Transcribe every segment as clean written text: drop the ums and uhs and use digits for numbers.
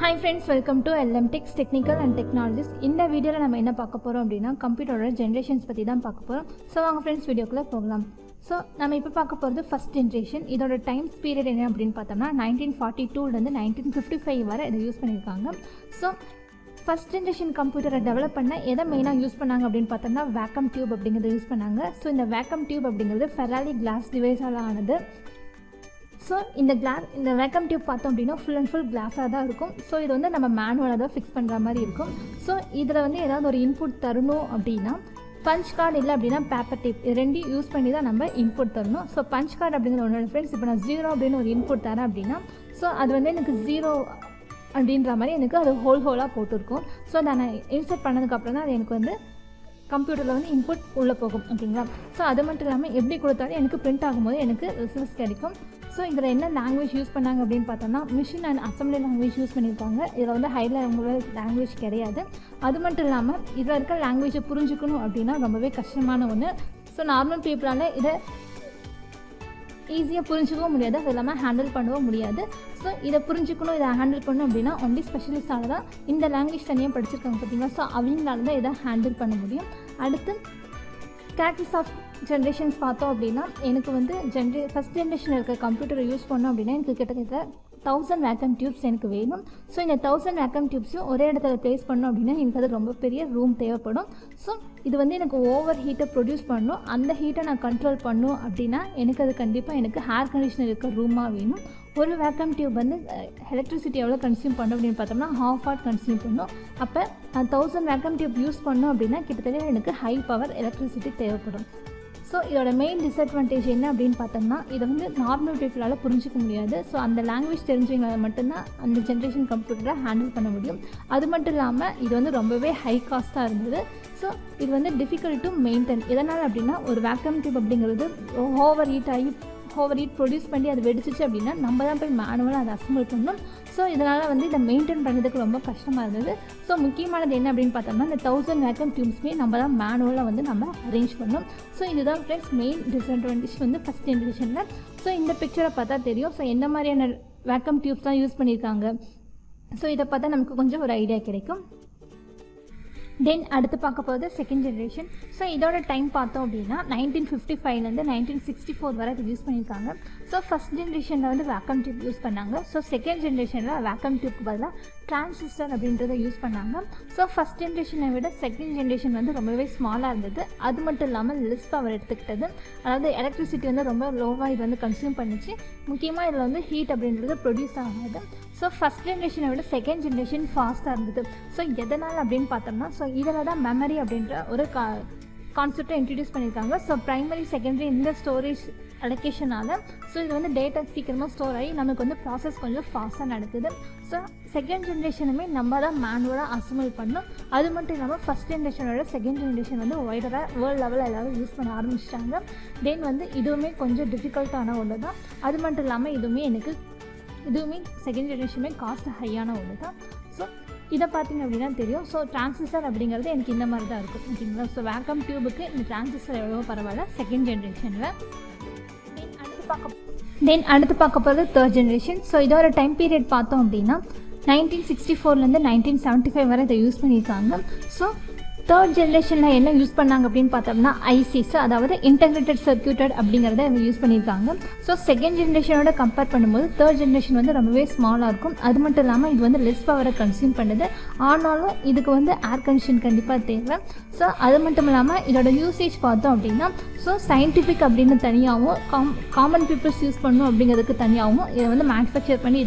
Hi friends, welcome to Lmtechs Technical and Technologies. இந்த வீடியோல நம்ம என்ன பார்க்க போறோம் அப்படினா கம்ப்யூட்டரோட ஜெனரேஷன்ஸ் பத்தி தான் பார்க்க போறோம். சோ வாங்க फ्रेंड्स வீடியோக்குள்ள போகலாம். சோ நம்ம இப்போ பார்க்க போறது ஃபர்ஸ்ட் ஜெனரேஷன். இதோட டைம் பீரியட் என்ன அப்படினு பார்த்தோம்னா 1942 ல இருந்து 1955 வரை இத யூஸ் பண்ணிருக்காங்க. சோ ஃபர்ஸ்ட் ஜெனரேஷன் கம்ப்யூட்டரை டெவலப் பண்ண எதை மெயினாக யூஸ் பண்ணாங்க அப்படின்னு பார்த்தோம்னா வேக்கம் டியூப் அப்படிங்கிறத யூஸ் பண்ணாங்க. ஸோ இந்த வேக்கம் டியூப் அப்படிங்கிறது ஃபெராரி கிளாஸ் டிவைஸால் ஆனது. ஸோ இந்த வேக்கம் டியூப் பார்த்தோம் அப்படின்னா ஃபுல் அண்ட் ஃபுல் கிளாஸாக தான் இருக்கும். ஸோ இது வந்து நம்ம மேனுவலாக தான் ஃபிக்ஸ் பண்ணுற மாதிரி இருக்கும். ஸோ இதில் வந்து ஏதாவது ஒரு இன்புட் தரணும் அப்படின்னா பஞ்ச் கார்டு இல்லை அப்படின்னா பேப்பர் டேப் இது ரெண்டையும் யூஸ் பண்ணி தான் நம்ம இன்புட் தரணும். ஸோ பஞ்ச் கார்டு அப்படிங்கிற ஒன்று ஃப்ரெண்ட்ஸ், இப்போ நான் 0 அப்படின்னு ஒரு இன்புட் தரேன் அப்படின்னா ஸோ அது வந்து எனக்கு 0 அப்படின்ற மாதிரி எனக்கு அது ஹோலாக போட்டிருக்கும். ஸோ அதை நான் இன்சர்ட் பண்ணதுக்கப்புறம் தான் அது எனக்கு வந்து கம்ப்யூட்டரில் வந்து இன்புட் உள்ளே போகும் ஓகேங்களா. ஸோ அது மட்டும் இல்லாமல் எப்படி கொடுத்தாலும் எனக்கு பிரிண்ட் ஆகும்போது எனக்கு ரிசல்ட்ஸ் கிடைக்கும். ஸோ இதில் என்ன லாங்குவேஜ் யூஸ் பண்ணாங்க அப்படின்னு பார்த்தோம்னா machine and assembly language use பண்ணியிருக்காங்க. இதில் வந்து ஹைல லாங்குவேஜ் கிடையாது. அது மட்டும் இல்லாமல் இதில் இருக்க லாங்குவேஜை புரிஞ்சுக்கணும் அப்படின்னா ரொம்பவே கஷ்டமான ஒன்று. ஸோ நார்மல் பீப்புளால் இதை ஈஸியாக புரிஞ்சுக்கவும் முடியாது, அது இல்லாமல் ஹேண்டில் பண்ணவும் முடியாது. ஸோ இதை புரிஞ்சுக்கணும், இதை ஹேண்டில் பண்ணணும் அப்படின்னா ஒன்லி ஸ்பெஷலிஸ்டால தான் இந்த லாங்குவேஜ் தனியாக படிச்சிருக்காங்க பார்த்தீங்களா. ஸோ அவங்களால தான் இதை ஹேண்டில் பண்ண முடியும். அடுத்து கேட்டகரிஸ் ஆஃப் ஜென்ரேஷன்ஸ் பார்த்தோம் அப்படின்னா எனக்கு வந்து ஃபஸ்ட் ஜென்ரேஷனில் இருக்க கம்ப்யூட்டரை யூஸ் பண்ணோம் அப்படின்னா எனக்கு கிட்டத்தட்ட 1000 வேக்கம் டியூப்ஸ் எனக்கு வேணும். ஸோ இந்த 1000 வேக்கம் டியூப்ஸையும் ஒரே இடத்துல ப்ளேஸ் பண்ணோம் அப்படின்னா எனக்கு அது ரொம்ப பெரிய ரூம் தேவைப்படும். ஸோ இது வந்து எனக்கு ஓவர் ஹீட்டை ப்ரொடியூஸ் பண்ணணும். அந்த ஹீட்டை நான் கண்ட்ரோல் பண்ணணும் அப்படின்னா எனக்கு அது கண்டிப்பாக எனக்கு ஹேர் கண்டிஷனர் இருக்க ரூமாக வேணும். ஒரு வேக்கம் டியூப் வந்து எலக்ட்ரிசிட்டி எவ்வளோ கன்சியூம் பண்ணோம் அப்படின்னு பார்த்தோம்னா 1/2 வாட் கன்சியூம் பண்ணும். அப்போ 1000 வேக்கம் டியூப் யூஸ் பண்ணோம் அப்படின்னா கிட்டத்தட்ட எனக்கு ஹை பவர் எலக்ட்ரிசிட்டி தேவைப்படும். ஸோ இதோட மெயின் டிஸ்அட்வான்டேஜ் என்ன அப்படின்னு பார்த்தோம்னா இதை வந்து நார்மல் பீப்புளால் புரிஞ்சிக்க முடியாது. ஸோ அந்த லாங்குவேஜ் தெரிஞ்சவங்களால மட்டும்தான் அந்த ஜென்ரேஷன் கம்ப்யூட்டரை ஹேண்டில் பண்ண முடியும். அது மட்டும் இல்லாமல் இது வந்து ரொம்பவே ஹை காஸ்ட்டாக இருந்தது. ஸோ இது வந்து டிஃபிகல்ட் டு மெயின்டைன். எதனால் அப்படின்னா ஒரு வேக்கம் டியூப் அப்படிங்கிறது ஓவர் ஹீட் ப்ரொடியூஸ் பண்ணி அது வெடிச்சிச்சு அப்படின்னா நம்ம தான் போய் மேனுவலாக அதை அசம்பிள் பண்ணணும். ஸோ இதனால் வந்து இதை மெயின்டைன் பண்ணுறதுக்கு ரொம்ப கஷ்டமாக இருந்தது. ஸோ முக்கியமானது என்ன அப்படின்னு பார்த்தோம்னா இந்த 1000 வேக்கம் டியூப்ஸ்மே நம்ம தான் மேனுவலாக வந்து நம்ம அரேஞ்ச் பண்ணணும். ஸோ இதுதான் ஃப்ரெண்ட்ஸ் மெயின் டிஸ்அட்வான்டேஜ் வந்து ஃபஸ்ட் ஜென்ரேஷனில். ஸோ இந்த பிக்சரை பார்த்தா தெரியும். ஸோ எந்த மாதிரியான வேக்கம் டியூப்ஸ் தான் யூஸ் பண்ணியிருக்காங்க. ஸோ இதை பார்த்தா நமக்கு கொஞ்சம் ஒரு ஐடியா கிடைக்கும். தென் அடுத்து பார்க்க போகிறது செகண்ட் ஜென்ரேஷன். ஸோ இதோட டைம் பார்த்தோம் அப்படின்னா 1955லேருந்து 1964 வரை இது யூஸ் பண்ணியிருக்காங்க. ஸோ ஃபஸ்ட் ஜென்ரேஷனில் வந்து வேக்கம் டியூப் யூஸ் பண்ணாங்க. ஸோ செகண்ட் ஜென்ரேஷனில் வேக்கம் டியூப்க்கு பதிலாக டிரான்சிஸ்டர் அப்படின்றத யூஸ் பண்ணாங்க. ஸோ ஃபஸ்ட் ஜென்ரேஷனை விட செகண்ட் ஜென்ரேஷன் வந்து ரொம்பவே ஸ்மாலாக இருந்தது. அது மட்டும் இல்லாமல் லெஸ் பவர் எடுத்துக்கிட்டது. அதாவது எலக்ட்ரிசிட்டி வந்து ரொம்ப லோவாக இது வந்து கன்சியூம் பண்ணிச்சு. முக்கியமாக இதில் வந்து ஹீட் அப்படின்றது ப்ரொடியூஸ் ஆகாது. ஸோ ஃபஸ்ட் ஜென்ரேஷனை விட செகண்ட் ஜென்ரேஷன் ஃபாஸ்ட்டாக இருந்தது. ஸோ எதனால் அப்படின்னு பார்த்தோம்னா ஸோ இதில் தான் மெமரி அப்படின்ற ஒரு கான்செப்டை இன்ட்ரடியூஸ் பண்ணியிருக்காங்க. ஸோ ப்ரைமரி செகண்டரி இந்த ஸ்டோரேஜ் அலோகேஷனால் ஸோ இது வந்து டேட்டா சீக்கிரமாக ஸ்டோர் ஆகி நமக்கு வந்து ப்ராசஸ் கொஞ்சம் ஃபாஸ்ட்டாக நடக்குது. ஸோ செகண்ட் ஜென்ரேஷனுமே நம்ம தான் மேனுவலாக அசம்பிள் பண்ணோம். அது மட்டும் இல்லாமல் ஃபஸ்ட் ஜென்ரேஷனோட செகண்ட் ஜென்ரேஷன் வந்து வைடராக வேர்ல்டு லெவலில் எல்லோரும் யூஸ் பண்ண ஆரம்பிச்சிட்டாங்க. தென் வந்து இதுவுமே கொஞ்சம் டிஃபிகல்ட்டான ஒன்று தான். அது மட்டும் இல்லாமல் இதுவுமே செகண்ட் ஜென்ரேஷனுமே காஸ்ட் ஹையான ஒன்று தான். ஸோ இதை பார்த்தீங்க அப்படின்னா தெரியும். ஸோ டிரான்சிஸ்டர் அப்படிங்கிறது எனக்கு இந்த மாதிரி தான் இருக்கும் ஓகேங்களா. ஸோ வேக்கம் டியூபுக்கு இந்த டிரான்சிஸ்டர் எவ்வளோ பரவாயில்ல செகண்ட் ஜென்ரேஷனில். தென் அடுத்து பார்க்க போகிறது தேர்ட் ஜென்ரேஷன். ஸோ இதோட டைம் பீரியட் பார்த்தோம் அப்படின்னா 1964லேருந்து 1975 வரை இதை யூஸ் பண்ணியிருக்காங்க. ஸோ தேர்ட் ஜென்ரேஷனில் என்ன யூஸ் பண்ணாங்க அப்படின்னு பார்த்தோம்னா ஐசிஸ், அதாவது இன்டெகிரேட்டட் சர்க்யூட்டட் அப்படிங்கிறத இவங்க யூஸ் பண்ணியிருக்காங்க. ஸோ செகண்ட் ஜென்ரேஷனோட கம்பேர் பண்ணும்போது தேர்ட் ஜென்ரேஷன் வந்து ரொம்பவே ஸ்மாலாக இருக்கும். அது மட்டும் இல்லாமல் இது வந்து லெஸ் பவரை கன்சியூம் பண்ணுது. ஆனாலும் இதுக்கு வந்து ஏர் கண்டிஷன் கண்டிப்பாக தேவை. ஸோ அது மட்டும் இல்லாமல் இதோட யூசேஜ் பார்த்தோம் அப்படின்னா ஸோ சயின்டிஃபிக் அப்படின்னு தனியாகவும் காமன் பீப்புள்ஸ் யூஸ் பண்ணணும் அப்படிங்கிறதுக்கு தனியாகவும் இதை வந்து மேனுஃபேக்சர் பண்ணி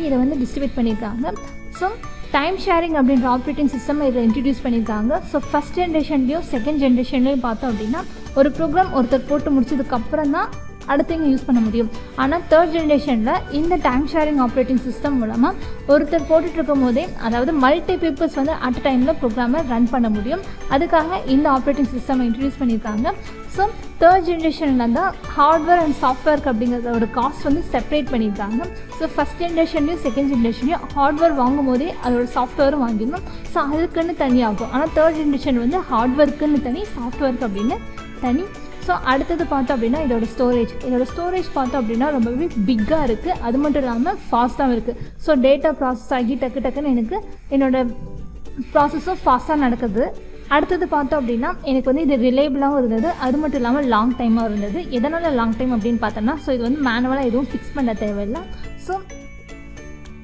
இதை வந்து டிஸ்ட்ரிபியூட் பண்ணியிருக்காங்க. ஸோ டைம் ஷேரிங் அப்படின்ற ஆப்ரேட்டிங் சிஸ்டம் இதை இன்ட்ரடியூஸ் பண்ணியிருக்காங்க. ஸோ ஃபஸ்ட் ஜென்ரேஷன்லேயும் செகண்ட் ஜென்ரேஷன்லேயும் பார்த்தோம் அப்படின்னா ஒரு ப்ரோக்ராம் ஒருத்தர் போட்டு முடிச்சதுக்கப்புறம் தான் அடுத்தவங்க யூஸ் பண்ண முடியும். ஆனால் தேர்ட் ஜென்ரேஷனில் இந்த டைம் ஷேரிங் ஆப்ரேட்டிங் சிஸ்டம் மூலமாக ஒருத்தர் போட்டுட்டு இருக்கும் போதே அதாவது மல்டி பீப்புள்ஸ் வந்து அட் டைமில் ப்ரோக்ராமை ரன் பண்ண முடியும். அதுக்காக இந்த ஆப்ரேட்டிங் சிஸ்டம் இன்ட்ரடியூஸ் பண்ணியிருக்காங்க. ஸோ தேர்ட் ஜென்ரேஷனில் தான் ஹார்ட்வேர் அண்ட் சாஃப்ட்வேருக்கு அப்படிங்கிறதோட காஸ்ட் வந்து செப்பரேட் பண்ணியிருக்காங்க. ஸோ ஃபஸ்ட் ஜென்ரேஷன்லேயும் செகண்ட் ஜென்ரேஷன்லேயும் ஹார்ட்வேர் வாங்கும் போதே அதோட சாஃப்ட்வேரும் வாங்கிடணும். ஸோ அதுக்குன்னு தனியாகும். ஆனால் தேர்ட் ஜென்ரேஷன் வந்து ஹார்ட்வேர்க்குன்னு தனி, சாஃப்ட்வேருக்கு அப்படின்னு தனி. ஸோ அடுத்தது பார்த்தோம் அப்படின்னா இதோட ஸ்டோரேஜ் பார்த்தோம் அப்படின்னா ரொம்பவே பிக்காக இருக்குது. அது மட்டும் இல்லாமல் ஃபாஸ்ட்டாகவும் இருக்குது. ஸோ டேட்டா ப்ராசஸ் ஆகி டக்குன்னு எனக்கு என்னோடய ப்ராசஸும் ஃபாஸ்ட்டாக நடக்குது. அடுத்தது பார்த்தோம் அப்படின்னா எனக்கு வந்து இது ரிலேபிளாகவும் இருந்தது. அது மட்டும் இல்லாமல் லாங் டைமாக இருந்தது. எதனால் லாங் டைம் அப்படின்னு பார்த்தோம்னா, ஸோ இது வந்து மேனுவலாக எதுவும் ஃபிக்ஸ் பண்ண தேவையில்லை. ஸோ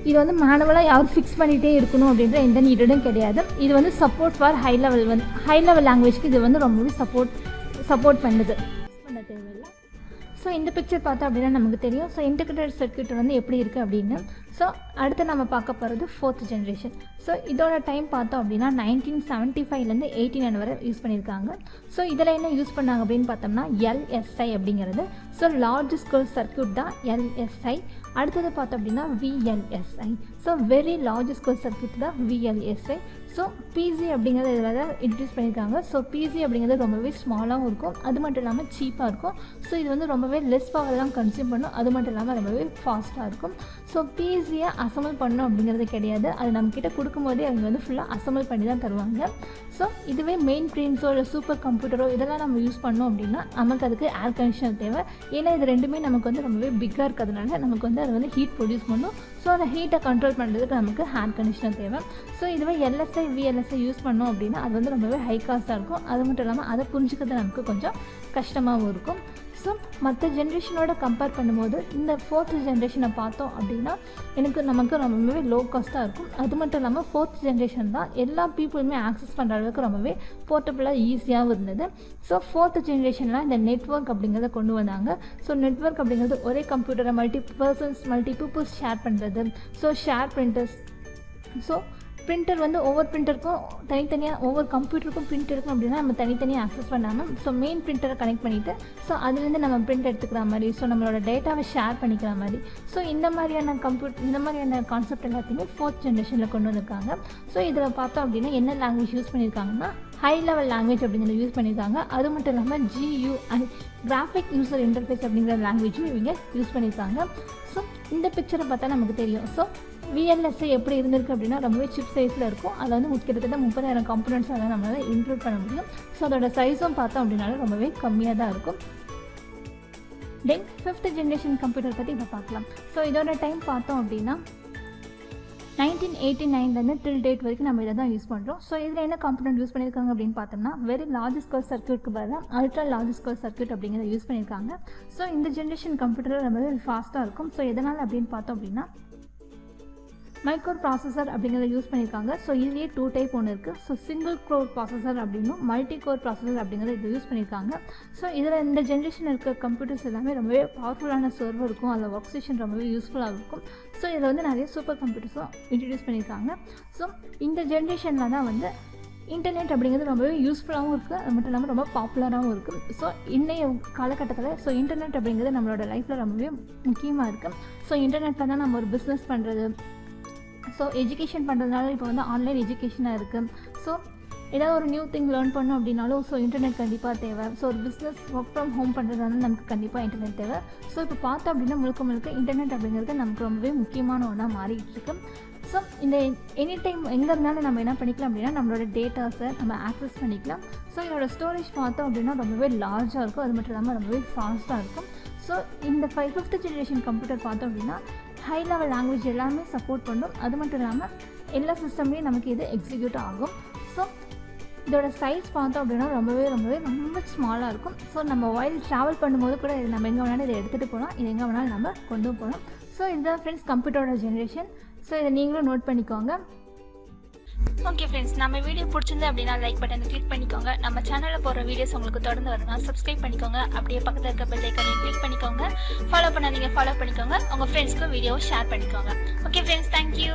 இது வந்து மேனுவலாக யாரும் ஃபிக்ஸ் பண்ணிகிட்டே இருக்கணும் அப்படின்ற எந்த நீடும் கிடையாது. இது வந்து சப்போர்ட் ஃபார் ஹை லெவல் லாங்குவேஜ்க்கு இது வந்து ரொம்பவே சப்போர்ட் பண்ணுது. பண்ண தேவையில்லை. ஸோ இந்த பிக்சர் பார்த்தோம் அப்படின்னா நமக்கு தெரியும். ஸோ இன்டிகிரேட்டட் சர்க்யூட் வந்து எப்படி இருக்குது அப்படின்னு. ஸோ அடுத்து நம்ம பார்க்க போகிறது 4th ஜென்ரேஷன். ஸோ இதோட டைம் பார்த்தோம் அப்படின்னா 1975லேருந்து 18 வரை யூஸ் பண்ணியிருக்காங்க. ஸோ இதில் என்ன யூஸ் பண்ணாங்க அப்படின்னு பார்த்தோம்னா LSI அப்படிங்கிறது. ஸோ லார்ஜ் ஸ்கேல் சர்க்யூட் தான் LSI. அடுத்தது பார்த்தோம் அப்படின்னா VLSI. So very large scale circuit தான் VLSI. ஸோ பிசி அப்படிங்கிறது இதில் தான் இன்ட்ரடியூஸ் பண்ணியிருக்காங்க. ஸோ பிசி அப்படிங்கிறது ரொம்பவே ஸ்மாலாகவும் இருக்கும். அது மட்டும் இல்லாமல் சீப்பாக இருக்கும். ஸோ இது வந்து ரொம்பவே லெஸ் பவர் தான் கன்சியூம் பண்ணும். அது மட்டும் இல்லாமல் ரொம்பவே ஃபாஸ்ட்டாக இருக்கும். ஸோ பிசியை அசம்பிள் பண்ணணும் அப்படிங்கிறது கிடையாது. அது நம்மக்கிட்ட கொடுக்கும்போதே அவங்க வந்து ஃபுல்லாக அசம்பிள் பண்ணி தான் தருவாங்க. ஸோ இதுவே மெயின் பிரின்ஸோ இல்லை சூப்பர் கம்ப்யூட்டரோ இதெல்லாம் நம்ம யூஸ் பண்ணோம் அப்படின்னா நமக்கு அதுக்கு ஏர் கண்டிஷனர் தேவை. ஏன்னா இது ரெண்டுமே நமக்கு வந்து ரொம்பவே பிக்காக இருக்கிறதுனால நமக்கு வந்து அது வந்து ஹீட் ப்ரொடியூஸ் பண்ணும். ஸோ அந்த ஹீட்டை கண்ட்ரோல் பண்ணுறதுக்கு நமக்கு ஏர் கண்டிஷனர் தேவை. ஸோ இதுவே LSI VLSI யூஸ் பண்ணோம் அப்படின்னா அது வந்து ரொம்பவே ஹை காஸ்ட்டாக இருக்கும். அது மட்டும் இல்லாமல் அதை புரிஞ்சுக்கிறது நமக்கு கொஞ்சம் கஷ்டமாகவும் இருக்கும். ஸோ மற்ற ஜென்ரேஷனோட கம்பேர் பண்ணும்போது இந்த 4th ஜென்ரேஷனை பார்த்தோம் அப்படின்னா நமக்கு ரொம்பவே லோ காஸ்ட்டாக இருக்கும். அது மட்டும் இல்லாமல் 4th ஜென்ரேஷன் தான் எல்லா பீப்புளுமே ஆக்சஸ் பண்ணுற அளவுக்கு ரொம்பவே போர்ட்டபுளாக ஈஸியாகவும் இருந்தது. ஸோ 4th ஜென்ரேஷனில் இந்த நெட்வொர்க் அப்படிங்கிறத கொண்டு வந்தாங்க. ஸோ நெட்வொர்க் அப்படிங்கிறது ஒரே கம்ப்யூட்டரை மல்டி பீப்புள்ஸ் ஷேர் பண்ணுறது. So share printers. So printer வந்து ஒவ்வொரு பிரிண்டருக்கும் தனித்தனியாக ஒவ்வொரு கம்ப்யூட்டருக்கும் பிரிண்ட் இருக்கும் அப்படின்னா நம்ம தனித்தனியாக ஆக்சஸ் பண்ணாமல் ஸோ மெயின் பிரிண்டரை கனெக்ட் பண்ணிவிட்டு ஸோ அதுலேருந்து நம்ம பிரிண்ட் எடுத்துக்கிற மாதிரி ஸோ நம்மளோட டேட்டாவை ஷேர் பண்ணிக்கிற மாதிரி ஸோ இந்த மாதிரியான கான்செப்ட் எல்லாத்தையுமே 4th ஜென்ரேஷனில் கொண்டு வந்திருக்காங்க. ஸோ இதில் பார்த்தோம் அப்படின்னா என்ன லாங்குவேஜ் யூஸ் பண்ணியிருக்காங்கன்னா ஹை லெவல் லாங்குவேஜ் அப்படிங்கிறத யூஸ் பண்ணியிருக்காங்க. அது மட்டும் இல்லாமல் GUI கிராஃபிக் யூசர் இன்டர்ஃபேஸ் அப்படிங்கிற லாங்குவேஜும் இவங்க யூஸ் பண்ணியிருக்காங்க. ஸோ இந்த பிக்சரை பார்த்தா நமக்கு தெரியும். ஸோ VLSI எப்படி இருந்திருக்கு அப்படின்னா ரொம்பவே சிப் சைஸில் இருக்கும். அதில் வந்து கிட்டத்தட்ட 30,000 காம்பனன்ட்ஸ் அதெல்லாம் நம்மளால் இன்க்ளூட் பண்ண முடியும். ஸோ அதோட சைஸும் பார்த்தோம் அப்படின்னாலும் ரொம்பவே கம்மியாக தான் இருக்கும். தென் 5th ஜென்ரேஷன் கம்ப்யூட்டர் பற்றி இப்போ பார்க்கலாம். ஸோ இதோட டைம் பார்த்தோம் அப்படின்னா 1989லேருந்து டில் டேட் வரைக்கும் நம்ம இதை தான் யூஸ் பண்ணுறோம். ஸோ இதில் என்ன காம்பனன்ட் யூஸ் பண்ணியிருக்காங்க அப்படின்னு பார்த்தோம்னா வெரி லார்ஜ் ஸ்கேல் சர்க்யூட்க்கு பதிலாக அல்ட்ரா லார்ஜ் ஸ்கேல் சர்க்யூட் அப்படிங்கிறத யூஸ் பண்ணியிருக்காங்க. ஸோ இந்த ஜென்ரேஷன் கம்ப்யூட்டர் ரொம்பவே ஃபாஸ்ட்டாக இருக்கும். ஸோ எதனால் அப்படின்னு பார்த்தோம் அப்படின்னா மைக்ரோ ப்ராசஸர் அப்படிங்கிறத யூஸ் பண்ணியிருக்காங்க. ஸோ இதுலேயே 2 டைப் ஒன்று இருக்குது. ஸோ சிங்கிள் கோர் ப்ராசஸர் அப்படின்னும் மல்டி கோர் ப்ராசஸர் அப்படிங்கிறத இது யூஸ் பண்ணியிருக்காங்க. ஸோ இதில் இந்த ஜென்ரேஷன் இருக்க கம்ப்யூட்டர்ஸ் எல்லாமே ரொம்பவே பவர்ஃபுல்லான சர்வர் இருக்கும். அதில் ஒர்க் ஸ்டேஷன் ரொம்பவே யூஸ்ஃபுல்லாக இருக்கும். ஸோ இதில் வந்து நிறைய சூப்பர் கம்ப்யூட்டர்ஸும் இன்ட்ரடியூஸ் பண்ணியிருக்காங்க. ஸோ இந்த ஜென்ரேஷனில் தான் வந்து இன்டர்நெட் அப்படிங்கிறது ரொம்பவே யூஸ்ஃபுல்லாகவும் இருக்குது. அது மட்டும் இல்லாமல் ரொம்ப பாப்புலராகவும் இருக்குது. ஸோ இன்றைய காலகட்டத்தில் ஸோ இன்டர்நெட் அப்படிங்கிறது நம்மளோட லைஃப்பில் ரொம்பவே முக்கியமாக இருக்குது. ஸோ இன்டர்நெட்டில் தான் நம்ம ஒரு பிஸ்னஸ் பண்ணுறது. ஸோ எஜுகேஷன் பண்ணுறதுனால இப்போ வந்து ஆன்லைன் எஜுகேஷனாக இருக்குது. ஸோ ஏதாவது ஒரு நியூ திங் லேர்ன் பண்ணோம் அப்படின்னாலும் ஸோ இன்டர்நெட் கண்டிப்பாக தேவை. ஸோ ஒரு பிஸ்னஸ் ஒர்க் ஃப்ரம் ஹோம் பண்ணுறதுனால நமக்கு கண்டிப்பாக இன்டர்நெட் தேவை. ஸோ இப்போ பார்த்தோம் அப்படின்னா முழுக்க இன்டர்நெட் அப்படிங்கிறது நமக்கு ரொம்பவே முக்கியமான ஒன்றா மாறிக்கிட்டு இருக்கு. ஸோ இந்த எனி டைம் எங்கே இருந்தாலும் நம்ம என்ன பண்ணிக்கலாம் அப்படின்னா நம்மளோட டேட்டாஸை நம்ம ஆக்சஸ் பண்ணிக்கலாம். ஸோ இதோட ஸ்டோரேஜ் பார்த்தோம் அப்படின்னா ரொம்பவே லார்ஜாக இருக்கும். அது மட்டும் இல்லாமல் ரொம்பவே ஃபாஸ்ட்டாக இருக்கும். ஸோ இந்த 5th ஜென்ரேஷன் கம்ப்யூட்டர் பார்த்தோம் அப்படின்னா ஹை லெவல் லாங்குவேஜ் எல்லாமே சப்போர்ட் பண்ணும். அது மட்டும் இல்லாமல் எல்லா சிஸ்டம்லேயும் நமக்கு இது எக்ஸிக்யூட் ஆகும். ஸோ இதோட சைஸ் பார்த்தோம் அப்படின்னா ரொம்ப ஸ்மாலாக இருக்கும். ஸோ நம்ம ஒயில் ட்ராவல் பண்ணும்போது கூட இது நம்ம எங்கே வேணாலும் இதை எடுத்துகிட்டு போகலாம். இது எங்கே வேணாலும் நம்ம கொண்டு போகலாம். ஸோ இதுதான் ஃப்ரெண்ட்ஸ் கம்ப்யூட்டரோட ஜென்ரேஷன். ஸோ இதை நீங்களும் நோட் பண்ணிக்கோங்க. ஓகே ஃப்ரெண்ட்ஸ், நம்ம வீடியோ பிடிச்சிருந்து அப்படின்னா லைக் பட்டனை கிளிக் பண்ணிக்கோங்க. நம்ம சேனலில் போகிற வீடியோஸ் உங்களுக்கு தொடர்ந்து வருங்க. சப்ஸ்கிரைப் பண்ணிக்கோங்க. அப்படியே பக்கத்தில் இருக்க பெல் ஐக்கானை கிளிக் பண்ணிக்கோங்க. ஃபாலோ பண்ணாதீங்க, ஃபாலோ பண்ணிக்கோங்க. உங்கள் ஃப்ரெண்ட்ஸ்க்கு வீடியோவை ஷேர் பண்ணிக்கோங்க. Okay friends, thank you.